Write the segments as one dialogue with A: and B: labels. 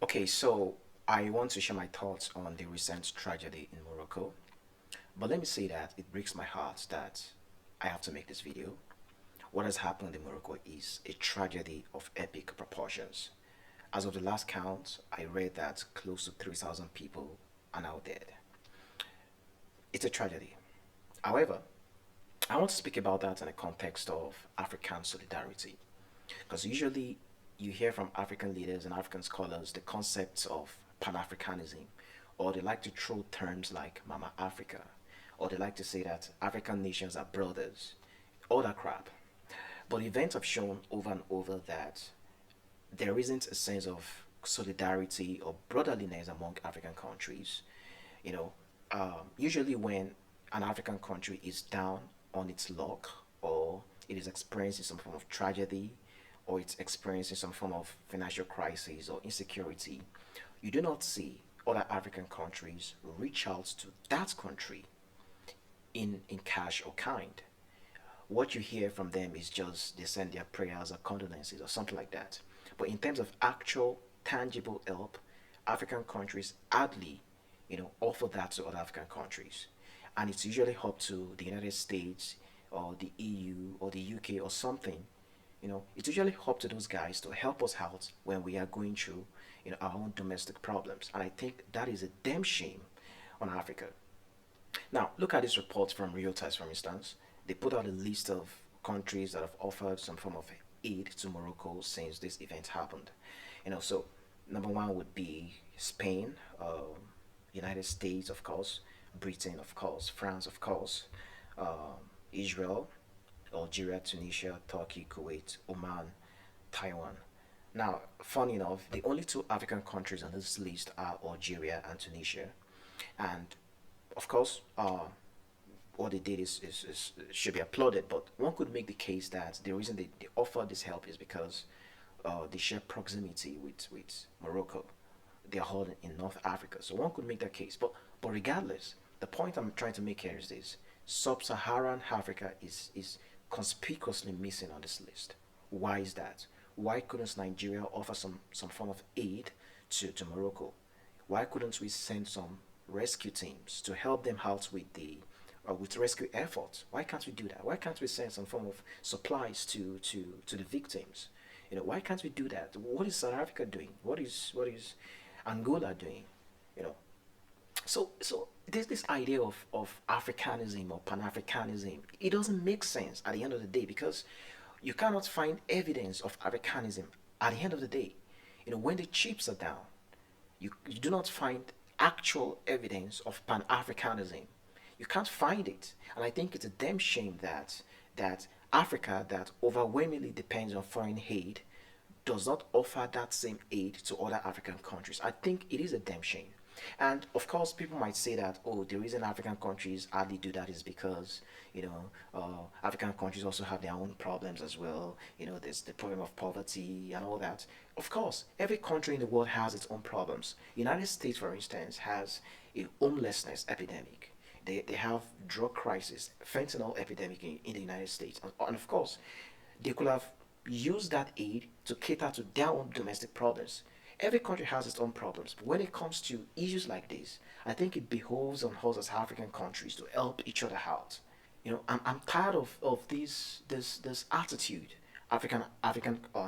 A: Okay, so I want to share my thoughts on the recent tragedy in Morocco. But let me say that it breaks my heart that I have to make this video. What has happened in Morocco is a tragedy of epic proportions. As of the last count, I read that close to 3,000 people are now dead. It's a tragedy. However, I want to speak about that in the context of African solidarity. Because usually you hear from African leaders and African scholars the concepts of Pan Africanism, or they like to throw terms like Mama Africa, or they like to say that African nations are brothers, all that crap. But events have shown over and over that there isn't a sense of solidarity or brotherliness among African countries. You know, usually when an African country is down on its luck or it is experiencing some form of tragedy or it's experiencing some form of financial crisis or insecurity, you do not see other African countries reach out to that country in cash or kind. What you hear from them is just they send their prayers or condolences or something like that. But in terms of actual tangible help, African countries hardly, offer that to other African countries. And it's usually up to the United States or the EU or the UK or something. It's usually up to those guys to help us out when we are going through, our own domestic problems. And I think that is a damn shame on Africa. Now, look at this report from Reuters, for instance. They put out a list of countries that have offered some form of aid to Morocco since this event happened. So number one would be Spain, United States, of course, Britain, of course, France, of course, Israel, Algeria, Tunisia, Turkey, Kuwait, Oman, Taiwan. Now, funny enough, the only two African countries on this list are Algeria and Tunisia. And of course, what they did is should be applauded. But one could make the case that the reason they offer this help is because they share proximity with Morocco. They are all in North Africa, so one could make that case. But regardless, the point I'm trying to make here is this: Sub-Saharan Africa is conspicuously missing on this list. Why is that? Why couldn't Nigeria offer some form of aid to Morocco? Why couldn't we send some rescue teams to help them out with rescue efforts? Why can't we do that? Why can't we send some form of supplies to the victims? Why can't we do that? What is South Africa doing? What is Angola doing? You know, so there's this idea of Africanism or Pan Africanism. It doesn't make sense at the end of the day because you cannot find evidence of Africanism at the end of the day. When the chips are down, you do not find actual evidence of Pan Africanism. You can't find it. And I think it's a damn shame that Africa, that overwhelmingly depends on foreign aid, does not offer that same aid to other African countries. I think it is a damn shame. And of course, people might say that, oh, the reason African countries hardly do that is because, African countries also have their own problems as well. There's the problem of poverty and all that. Of course, every country in the world has its own problems. United States, for instance, has a homelessness epidemic. They have drug crisis, fentanyl epidemic in the United States. And of course, they could have used that aid to cater to their own domestic problems. Every country has its own problems, but when it comes to issues like this, I think it behoves on us as African countries to help each other out. I'm tired of this attitude African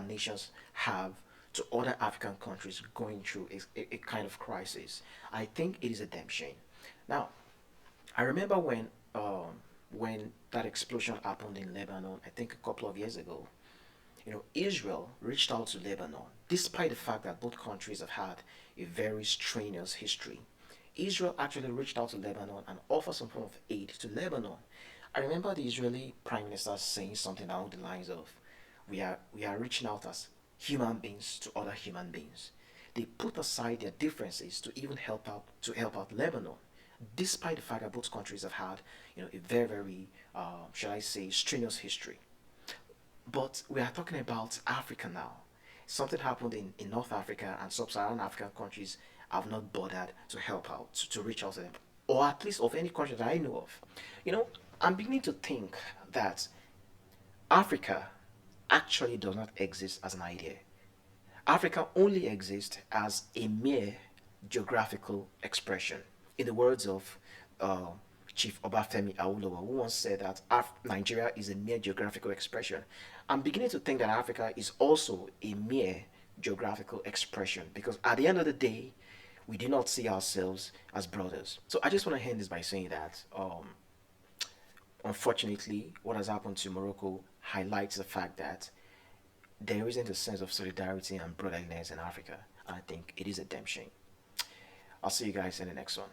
A: nations have to other African countries going through a kind of crisis. I think it is a damn shame. Now, I remember when that explosion happened in Lebanon, I think a couple of years ago. Israel reached out to Lebanon, despite the fact that both countries have had a very strenuous history. Israel actually reached out to Lebanon and offered some form of aid to Lebanon. I remember the Israeli Prime Minister saying something along the lines of, "We are reaching out as human beings to other human beings." They put aside their differences to help out Lebanon, despite the fact that both countries have had, a very very, shall I say, strenuous history. But we are talking about Africa now. Something happened in North Africa and sub-Saharan African countries have not bothered to help out, to reach out to them. Or at least of any country that I know of. I'm beginning to think that Africa actually does not exist as an idea. Africa only exists as a mere geographical expression. In the words of uh, Chief Obafemi Awolowo, who once said that Nigeria is a mere geographical expression. I'm beginning to think that Africa is also a mere geographical expression because at the end of the day, we do not see ourselves as brothers. So I just want to end this by saying that unfortunately, what has happened to Morocco highlights the fact that there isn't a sense of solidarity and brotherliness in Africa. I think it is a damn shame. I'll see you guys in the next one.